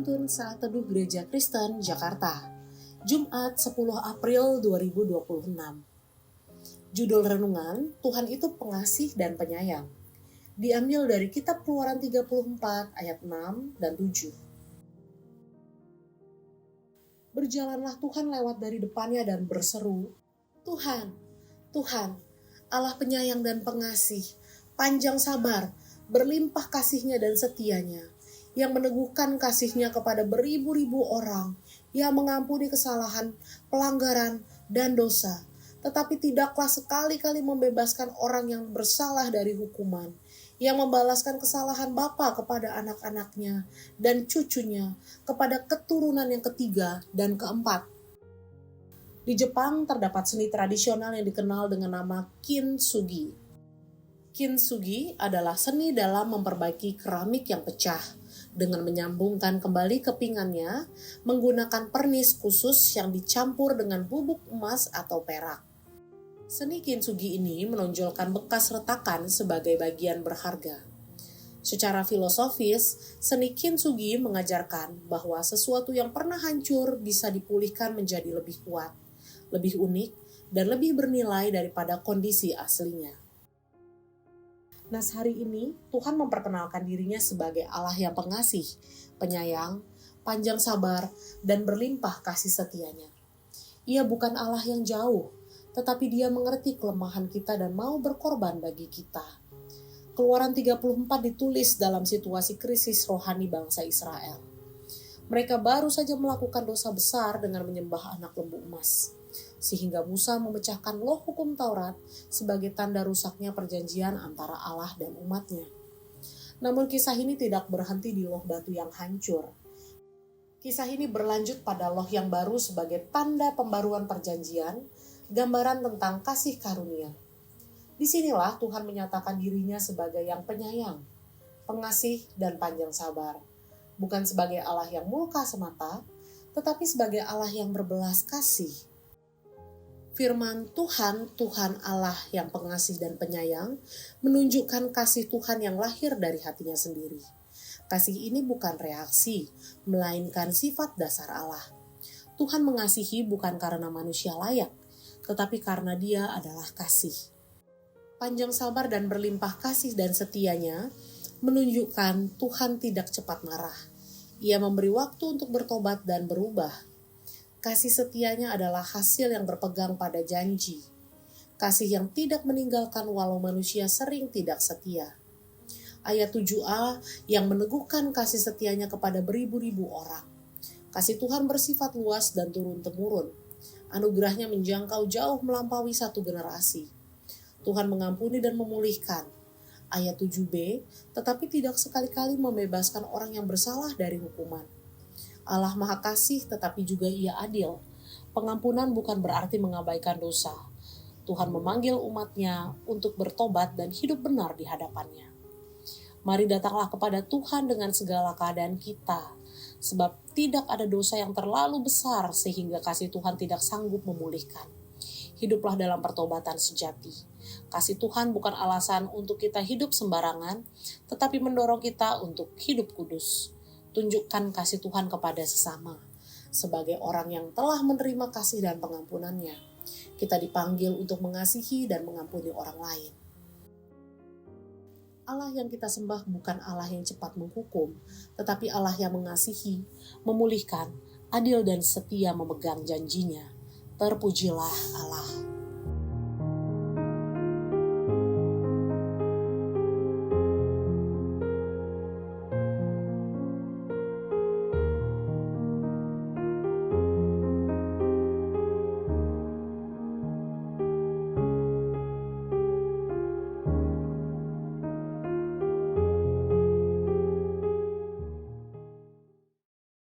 Penuntun Saat Teduh Gereja Kristen Jakarta, Jumat 10 April 2026. Judul renungan, Tuhan itu pengasih dan penyayang. Diambil dari kitab Keluaran 34 ayat 6 dan 7. Berjalanlah Tuhan lewat dari depannya dan berseru, Tuhan, Tuhan, Allah penyayang dan pengasih, panjang sabar, berlimpah kasihnya dan setianya, yang meneguhkan kasihnya kepada beribu-ribu orang, yang mengampuni kesalahan, pelanggaran, dan dosa, tetapi tidaklah sekali-kali membebaskan orang yang bersalah dari hukuman, yang membalaskan kesalahan bapa kepada anak-anaknya dan cucunya, kepada keturunan yang ketiga dan keempat. Di Jepang terdapat seni tradisional yang dikenal dengan nama kintsugi. Kintsugi adalah seni dalam memperbaiki keramik yang pecah dengan menyambungkan kembali kepingannya menggunakan pernis khusus yang dicampur dengan bubuk emas atau perak. Seni kintsugi ini menonjolkan bekas retakan sebagai bagian berharga. Secara filosofis, seni kintsugi mengajarkan bahwa sesuatu yang pernah hancur bisa dipulihkan menjadi lebih kuat, lebih unik, dan lebih bernilai daripada kondisi aslinya. Nas hari ini, Tuhan memperkenalkan dirinya sebagai Allah yang pengasih, penyayang, panjang sabar, dan berlimpah kasih setianya. Ia bukan Allah yang jauh, tetapi Dia mengerti kelemahan kita dan mau berkorban bagi kita. Keluaran 34 ditulis dalam situasi krisis rohani bangsa Israel. Mereka baru saja melakukan dosa besar dengan menyembah anak lembu emas, sehingga Musa memecahkan loh hukum Taurat sebagai tanda rusaknya perjanjian antara Allah dan umatnya. Namun kisah ini tidak berhenti di loh batu yang hancur. Kisah ini berlanjut pada loh yang baru sebagai tanda pembaruan perjanjian, gambaran tentang kasih karunia. Disinilah Tuhan menyatakan dirinya sebagai yang penyayang, pengasih, dan panjang sabar. Bukan sebagai Allah yang murka semata, tetapi sebagai Allah yang berbelas kasih. Firman Tuhan, Tuhan Allah yang pengasih dan penyayang, menunjukkan kasih Tuhan yang lahir dari hatinya sendiri. Kasih ini bukan reaksi, melainkan sifat dasar Allah. Tuhan mengasihi bukan karena manusia layak, tetapi karena Dia adalah kasih. Panjang sabar dan berlimpah kasih dan setianya menunjukkan Tuhan tidak cepat marah. Ia memberi waktu untuk bertobat dan berubah. Kasih setianya adalah hasil yang berpegang pada janji. Kasih yang tidak meninggalkan walau manusia sering tidak setia. Ayat 7a yang meneguhkan kasih setianya kepada beribu-ribu orang. Kasih Tuhan bersifat luas dan turun-temurun. Anugerahnya menjangkau jauh melampaui satu generasi. Tuhan mengampuni dan memulihkan. Ayat 7b, tetapi tidak sekali-kali membebaskan orang yang bersalah dari hukuman. Allah Maha Kasih tetapi juga Ia adil. Pengampunan bukan berarti mengabaikan dosa. Tuhan memanggil umatnya untuk bertobat dan hidup benar di hadapannya. Mari datanglah kepada Tuhan dengan segala keadaan kita, sebab tidak ada dosa yang terlalu besar sehingga kasih Tuhan tidak sanggup memulihkan. Hiduplah dalam pertobatan sejati. Kasih Tuhan bukan alasan untuk kita hidup sembarangan, tetapi mendorong kita untuk hidup kudus. Tunjukkan kasih Tuhan kepada sesama. Sebagai orang yang telah menerima kasih dan pengampunannya, kita dipanggil untuk mengasihi dan mengampuni orang lain. Allah yang kita sembah bukan Allah yang cepat menghukum, tetapi Allah yang mengasihi, memulihkan, adil dan setia memegang janjinya. Terpujilah Allah.